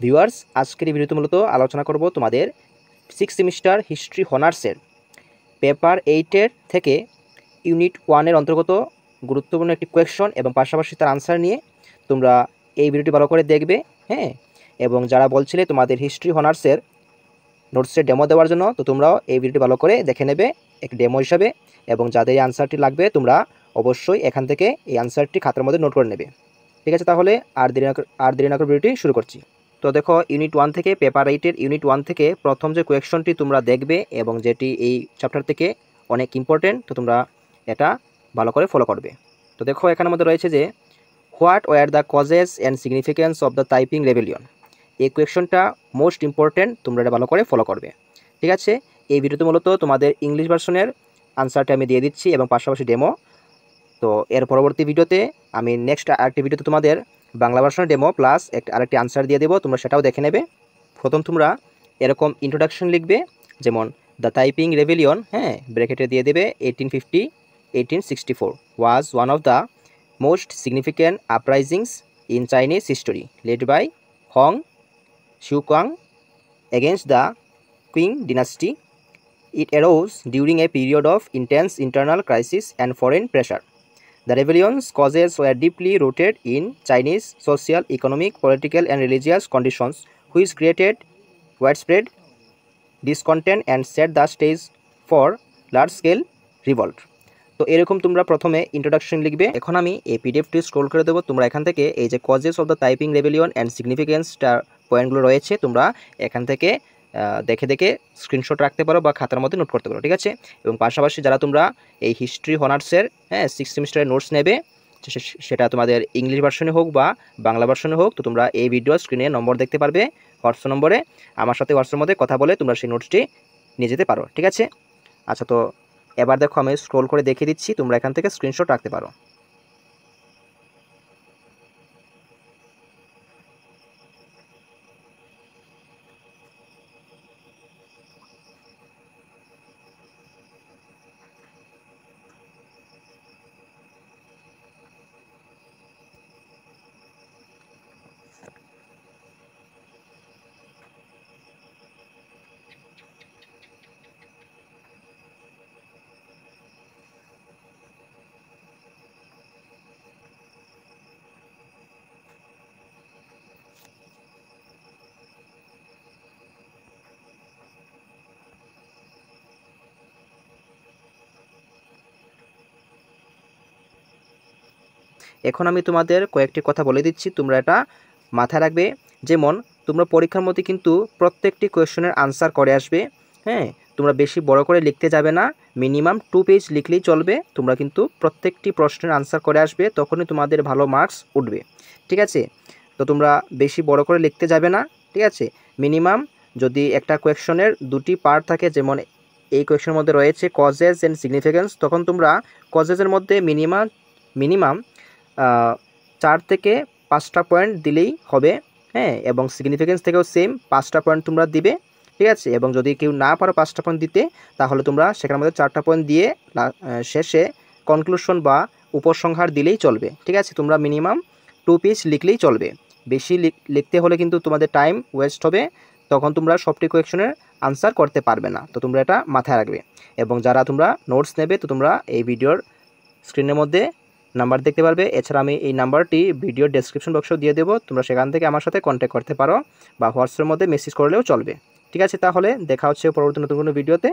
Viewers, আজকের এই ভিডিওতে মূলত আলোচনা করব তোমাদের 6 সেমিস্টার হিস্ট্রি অনার্সের পেপার 8-এর থেকে ইউনিট 1-এর অন্তর্গত গুরুত্বপূর্ণ একটি কোয়েশ্চন এবং পাশাপাশি তার আনসার নিয়ে তোমরা এই ভিডিওটি ভালো করে দেখবে। হ্যাঁ, এবং যারা বলছিলে তোমাদের হিস্ট্রি অনার্সের নোটসের ডেমো দেওয়ার জন্য, তো তোমরাও এই ভিডিওটি ভালো করে দেখে নেবে এক ডেমো হিসাবে, এবং যাদের এই আনসারটি লাগবে তোমরা অবশ্যই এখান থেকে এই আনসারটি খাতার মধ্যে নোট করে নেবে। ঠিক আছে, তাহলে আর দেরি না করে ভিডিওটি শুরু করছি। তো দেখো, ইউনিট 1 থেকে পেপার 8-এর ইউনিট 1 থেকে প্রথম যে কোয়েশ্চনটি তোমরা দেখবে এবং যেটি এই চ্যাপ্টার থেকে অনেক ইম্পর্টেন্ট, তো তোমরা এটা ভালো করে ফলো করবে। তো দেখো, এখানের মধ্যে রয়েছে যে what were the causes and significance of the Taiping rebellion. এই কোয়েশ্চনটা মোস্ট ইম্পর্টেন্ট, তোমরা এটা ভালো করে ফলো করবে। ঠিক আছে, এই ভিডিওতে মূলত তোমাদের ইংলিশ ভার্সনের আনসারটা আমি দিয়ে দিচ্ছি এবং পাশাপাশি ডেমো। তো এর পরবর্তী ভিডিওতে আমি নেক্সট আরেকটি ভিডিওতে তোমাদের বাংলা ভার্সনের ডেমো প্লাস আরেকটি আনসার দিয়ে দেবো, তোমরা সেটাও দেখে নেবে। প্রথম তোমরা এরকম ইন্ট্রোডাকশন লিখবে, যেমন দ্য তাইপিং রেবেলিয়ন, হ্যাঁ, ব্র্যাকেটে দিয়ে দেবে 1850-1864 was one of the most significant uprisings in Chinese history led by Hong Xiuquan against the Qing dynasty. It arose during a period of intense internal crisis and foreign pressure. The rebellion's causes were deeply rooted in Chinese social, economic, political, and religious conditions, which created widespread discontent and set the stage for large-scale revolt. তো এরকম তোমরা প্রথমে introduction লিখবে। এখন আমি এই পিডিএফটি scroll করে দেবো, তোমরা এখান থেকে এই যে causes of the Taiping rebellion and সিগনিফিকেন্সটার পয়েন্টগুলো রয়েছে, তোমরা এখান থেকে দেখে দেখে স্ক্রিনশট রাখতে পারো বা খাতার মধ্যে নোট করতে পারো। ঠিক আছে, এবং পাশাপাশি যারা তোমরা এই হিস্ট্রি অনার্সের 6 সেমিস্টারের নোটস নেবে, সেটা তোমাদের ইংলিশ ভার্সনে হোক বা বাংলা ভার্সনে হোক, তো তোমরা এই ভিডিও স্ক্রিনে নম্বর দেখতে পারবে, হোয়াটসঅ্যাপ নম্বরে আমার সাথে হোয়াটসঅ্যাপের মধ্যে কথা বলে তোমরা সেই নোটসটি নিয়ে যেতে পারো। ঠিক আছে, আচ্ছা, তো এবার দেখো আমি স্ক্রল করে দেখিয়ে দিচ্ছি, তোমরা এখান থেকে স্ক্রিনশট রাখতে পারো। এখন আমি তোমাদের কয়েকটি কথা বলে দিচ্ছি, তোমরা এটা মাথায় রাখবে। যেমন তোমরা পরীক্ষার মধ্যে কিন্তু প্রত্যেকটি কোয়েশ্চনের আনসার করে আসবে। হ্যাঁ, তোমরা বেশি বড় করে লিখতে যাবে না, মিনিমাম 2 পেজ লিখলেই চলবে। তোমরা কিন্তু প্রত্যেকটি প্রশ্নের আনসার করে আসবে, তখনই তোমাদের ভালো মার্কস উঠবে। ঠিক আছে, তো তোমরা বেশি বড় করে লিখতে যাবে না। ঠিক আছে, মিনিমাম যদি একটা কোয়েশ্চনের 2টি পার্ট থাকে, যেমন এই কোয়েশ্চনের মধ্যে রয়েছে কজেস অ্যান্ড সিগনিফিকেন্স, তখন তোমরা কজেসের মধ্যে মিনিমাম 4 থেকে 5টা পয়েন্ট দিলেই হবে। হ্যাঁ, এবং সিগনিফিকেন্স থেকেও সেম 5টা পয়েন্ট তোমরা দিবে। ঠিক আছে, এবং যদি কেউ না পারো 5টা পয়েন্ট দিতে, তাহলে তোমরা সেখানের মধ্যে 4টা পয়েন্ট দিয়ে শেষে কনক্লুশন বা উপসংহার দিলেই চলবে। ঠিক আছে, তোমরা মিনিমাম 2 পেজ লিখলেই চলবে। বেশি লিখতে হলে কিন্তু তোমাদের টাইম ওয়েস্ট হবে, তখন তোমরা সবটি কোয়েশ্চনের আনসার করতে পারবে না। তো তোমরা এটা মাথায় রাখবে। এবং যারা তোমরা নোটস নেবে, তো তোমরা এই ভিডিওর স্ক্রিনের মধ্যে নাম্বার দেখতে পারবে। এছাড়া আমি এই নাম্বারটি ভিডিও ডেসক্রিপশন বক্সেও দিয়ে দেবো, তোমরা সেখান থেকে আমার সাথে কন্ট্যাক্ট করতে পারো বা হোয়াটসঅ্যাপের মধ্যে মেসেজ করলেও চলবে। ঠিক আছে, তাহলে দেখা হচ্ছে পরবর্তী নতুন কোনো ভিডিওতে।